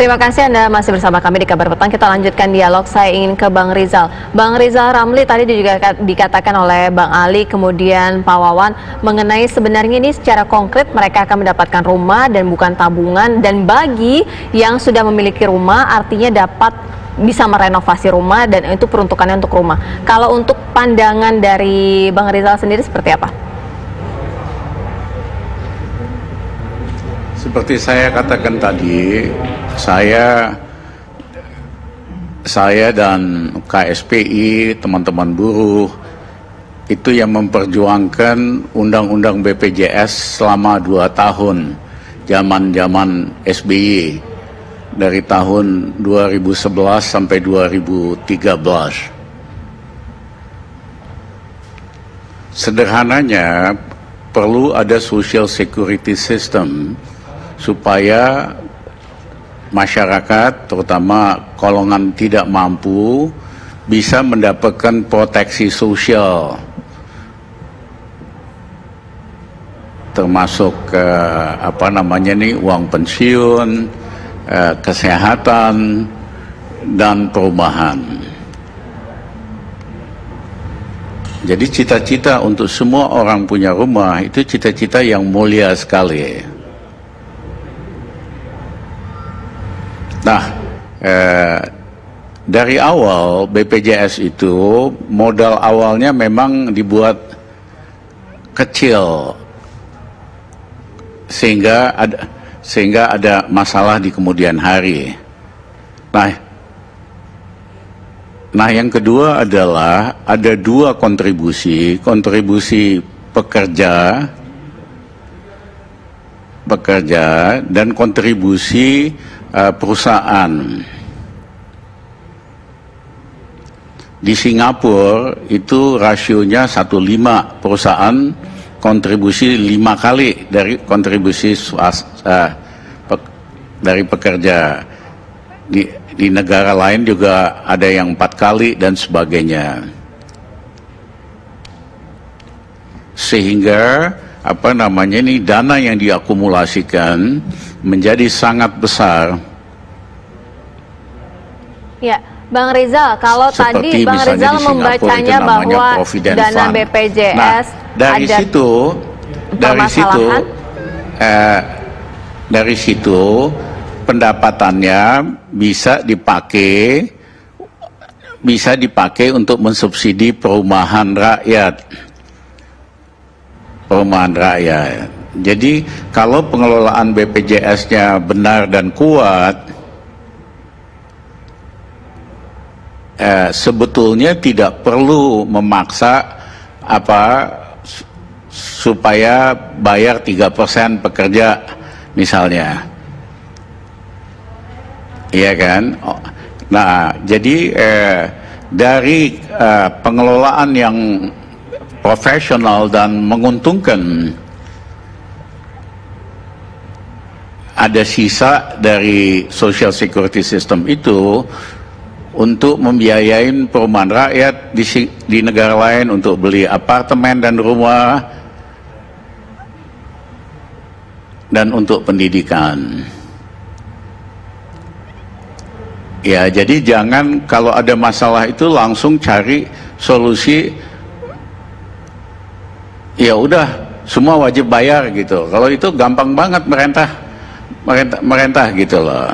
Terima kasih Anda masih bersama kami di Kabar Petang. Kita lanjutkan dialog. Saya ingin ke Bang Rizal. Bang Rizal Ramli, tadi juga dikatakan oleh Bang Ali, kemudian Pak Wawan, mengenai sebenarnya ini secara konkret mereka akan mendapatkan rumah dan bukan tabungan. Dan bagi yang sudah memiliki rumah, artinya dapat bisa merenovasi rumah dan itu peruntukannya untuk rumah. Kalau untuk pandangan dari Bang Rizal sendiri seperti apa? Seperti saya katakan tadi, saya dan KSPI, teman-teman buruh, itu yang memperjuangkan Undang-Undang BPJS selama 2 tahun, zaman SBY, dari tahun 2011 sampai 2013. Sederhananya, perlu ada social security system, supaya masyarakat, terutama golongan tidak mampu, bisa mendapatkan proteksi sosial, termasuk uang pensiun, kesehatan, dan perumahan. Jadi cita-cita untuk semua orang punya rumah itu cita-cita yang mulia sekali. Nah, dari awal BPJS itu modal awalnya memang dibuat kecil sehingga ada masalah di kemudian hari. Nah, yang kedua adalah ada 2 kontribusi pekerja dan kontribusi perusahaan. Di Singapura itu rasionya 1:5, perusahaan kontribusi 5 kali dari kontribusi dari pekerja. Di negara lain juga ada yang 4 kali dan sebagainya. Sehingga dana yang diakumulasikan menjadi sangat besar. Ya, Bang Rizal, kalau tadi Bang Rizal membacanya bahwa dana BPJS dari situ pendapatannya bisa dipakai untuk mensubsidi perumahan rakyat. Jadi kalau pengelolaan BPJS-nya benar dan kuat, sebetulnya tidak perlu memaksa supaya bayar 3% pekerja misalnya, iya kan? Nah, jadi dari pengelolaan yang profesional dan menguntungkan, ada sisa dari social security system itu untuk membiayain perumahan rakyat di negara lain, untuk beli apartemen dan rumah, dan untuk pendidikan. Ya, jadi jangan kalau ada masalah itu langsung cari solusi, ya udah semua wajib bayar gitu. Kalau itu gampang banget merentah gitu loh.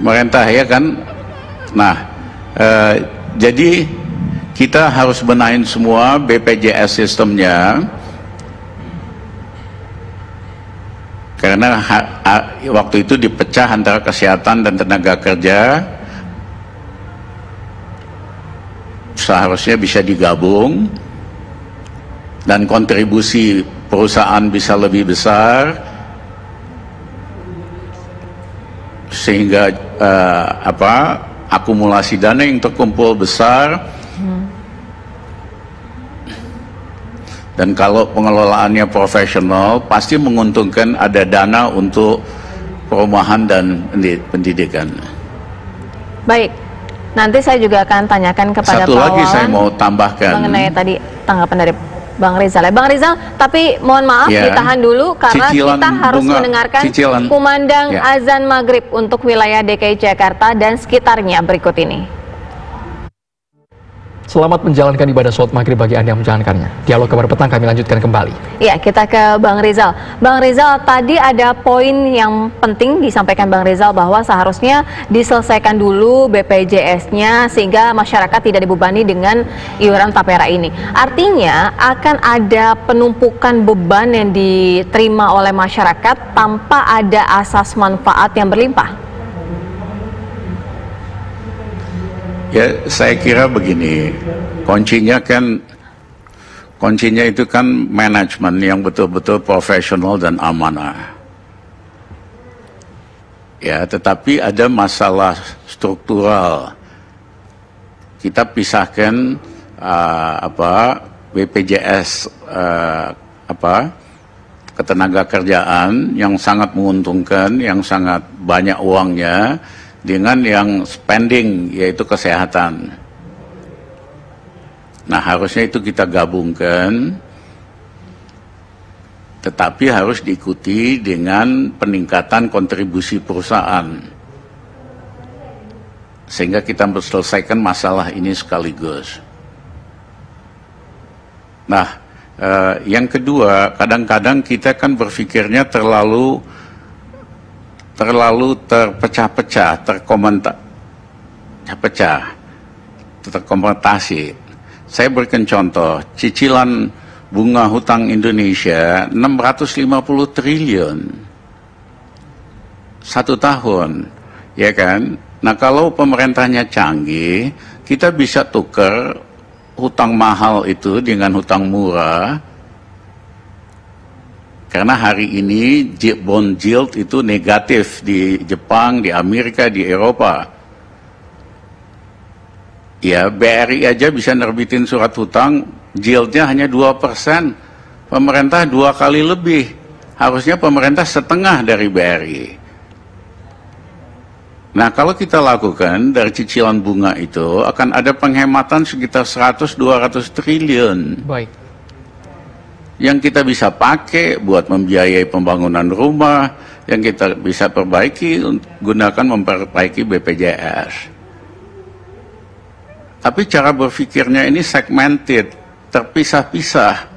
Merentah, ya kan? Nah, jadi kita harus benahin semua BPJS sistemnya, karena waktu itu dipecah antara kesehatan dan tenaga kerja, seharusnya bisa digabung dan kontribusi perusahaan bisa lebih besar, sehingga akumulasi dana yang terkumpul besar. Dan kalau pengelolaannya profesional, pasti menguntungkan ada dana untuk perumahan dan pendidikan. Baik, nanti saya juga akan tanyakan kepada Satu Pak lagi Wawan saya mau tambahkan mengenai tadi tanggapan dari Bang Rizal. Bang Rizal, tapi mohon maaf ditahan dulu karena kita harus mendengarkan kumandang azan maghrib untuk wilayah DKI Jakarta dan sekitarnya berikut ini. Selamat menjalankan ibadah sholat maghrib bagi Anda yang menjalankannya. Dialog Kabar Petang kami lanjutkan kembali. Ya, kita ke Bang Rizal. Bang Rizal, tadi ada poin yang penting disampaikan Bang Rizal bahwa seharusnya diselesaikan dulu BPJS-nya sehingga masyarakat tidak dibebani dengan iuran tapera ini. Artinya akan ada penumpukan beban yang diterima oleh masyarakat tanpa ada asas manfaat yang berlimpah. Ya, saya kira begini, kuncinya itu kan manajemen yang betul-betul profesional dan amanah. Ya, tetapi ada masalah struktural. Kita pisahkan BPJS ketenagakerjaan yang sangat menguntungkan, yang sangat banyak uangnya, dengan yang spending, yaitu kesehatan. Nah, harusnya itu kita gabungkan, tetapi harus diikuti dengan peningkatan kontribusi perusahaan, sehingga kita selesaikan masalah ini sekaligus. Nah, yang kedua, kadang-kadang kita kan berpikirnya terlalu terpecah-pecah, terkomputasi. Saya berikan contoh, cicilan bunga hutang Indonesia 650 triliun 1 tahun, ya kan? Nah, kalau pemerintahnya canggih, kita bisa tukar hutang mahal itu dengan hutang murah. Karena hari ini bond yield itu negatif di Jepang, di Amerika, di Eropa. Ya, BRI aja bisa nerbitin surat hutang, yieldnya hanya 2%. Pemerintah 2 kali lebih. Harusnya pemerintah setengah dari BRI. Nah, kalau kita lakukan dari cicilan bunga itu, akan ada penghematan sekitar 100-200 triliun. Baik. Yang kita bisa pakai buat membiayai pembangunan rumah, yang kita bisa perbaiki, gunakan memperbaiki BPJS. Tapi cara berpikirnya ini segmented, terpisah-pisah,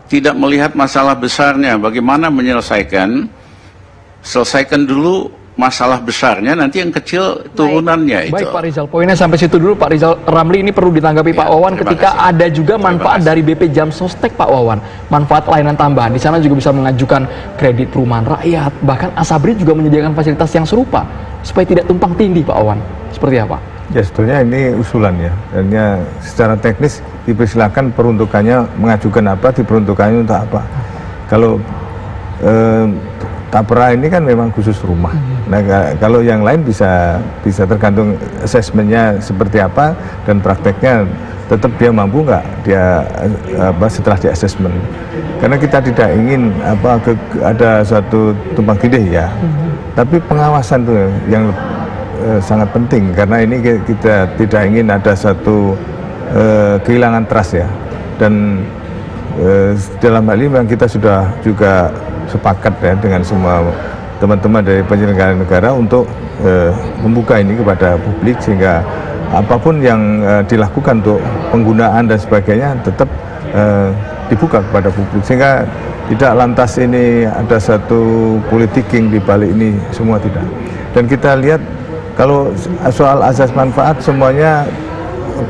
tidak melihat masalah besarnya, bagaimana menyelesaikan, selesaikan dulu masalah besarnya, nanti yang kecil turunannya itu. Baik Pak Rizal, poinnya sampai situ dulu Pak Rizal Ramli. Ini perlu ditanggapi Pak Wawan ketika ada juga manfaat dari BP Jam Sostek Pak Wawan, manfaat layanan tambahan. Di sana juga bisa mengajukan kredit perumahan rakyat, bahkan Asabri juga menyediakan fasilitas yang serupa supaya tidak tumpang tindih Pak Wawan. Seperti apa? Ya, sebetulnya ini usulan ya, dan secara teknis dipersilakan peruntukannya mengajukan apa, diperuntukannya untuk apa. Kalau tapera ini kan memang khusus rumah. Nah, kalau yang lain bisa tergantung asesmennya seperti apa dan prakteknya tetap dia mampu nggak dia setelah di asesmen. Karena kita tidak ingin ada suatu tumpang tindih ya. Tapi pengawasan tuh yang sangat penting karena ini kita tidak ingin ada satu kehilangan trust ya. Dan dalam hal ini memang kita sudah juga sepakat ya dengan semua teman-teman dari penyelenggara negara untuk membuka ini kepada publik sehingga apapun yang dilakukan untuk penggunaan dan sebagainya tetap dibuka kepada publik sehingga tidak lantas ini ada satu politiking di balik ini semua, tidak. Dan kita lihat kalau soal asas manfaat semuanya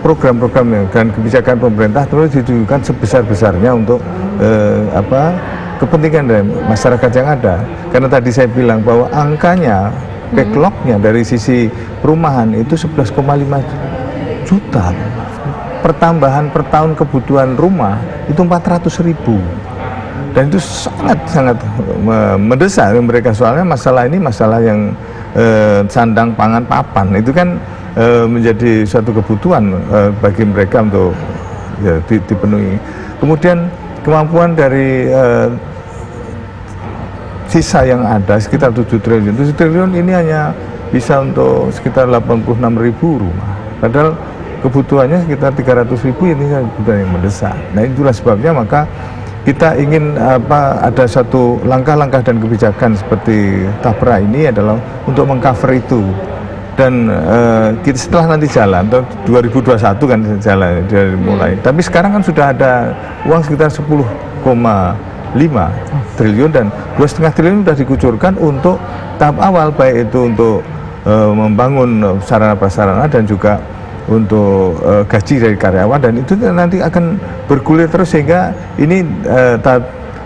program-program dan kebijakan pemerintah terus ditujukan sebesar-besarnya untuk kepentingan dari masyarakat yang ada. Karena tadi saya bilang bahwa angkanya, backlognya dari sisi perumahan itu 11,5 juta. Pertambahan per tahun kebutuhan rumah itu 400.000. Dan itu sangat mendesak mereka, soalnya masalah ini masalah yang sandang pangan papan. Itu kan menjadi suatu kebutuhan bagi mereka untuk ya, dipenuhi. Kemudian kemampuan dari sisa yang ada sekitar 7 triliun. 7 triliun ini hanya bisa untuk sekitar 86.000 rumah. Padahal kebutuhannya sekitar 300.000, ini kebutuhan yang mendesak. Nah itulah sebabnya maka kita ingin ada satu langkah-langkah dan kebijakan seperti Tapra ini adalah untuk mengcover itu. Dan kita setelah nanti jalan, 2021 kan jalan dari mulai. Tapi sekarang kan sudah ada uang sekitar 10,5 triliun dan 2,5 triliun sudah dikucurkan untuk tahap awal, baik itu untuk membangun sarana prasarana dan juga untuk gaji dari karyawan, dan itu nanti akan bergulir terus sehingga ini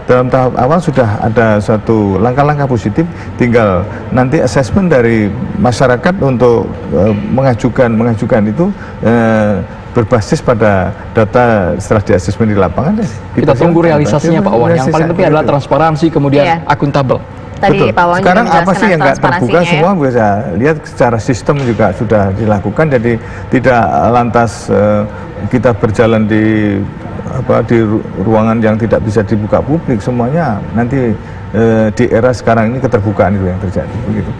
dalam tahap awal sudah ada satu langkah-langkah positif, tinggal nanti asesmen dari masyarakat untuk mengajukan itu berbasis pada data setelah di asesmen di lapangan. Kita tunggu realisasinya Pak Wawan. Yang paling penting adalah transparansi, kemudian akuntabel. Tadi Betul. Pak Wawan Sekarang juga apa sih yang nggak terbuka, semua bisa lihat secara sistem juga sudah dilakukan, jadi tidak lantas kita berjalan di ruangan yang tidak bisa dibuka publik. Semuanya nanti di era sekarang ini keterbukaan itu yang terjadi begitu.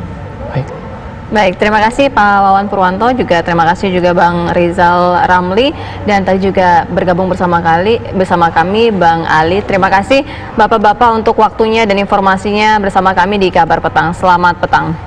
Baik, terima kasih Pak Wawan Purwanto, juga terima kasih juga Bang Rizal Ramli, dan tadi juga bergabung bersama kami Bang Ali. Terima kasih Bapak-bapak untuk waktunya dan informasinya bersama kami di Kabar Petang. Selamat petang.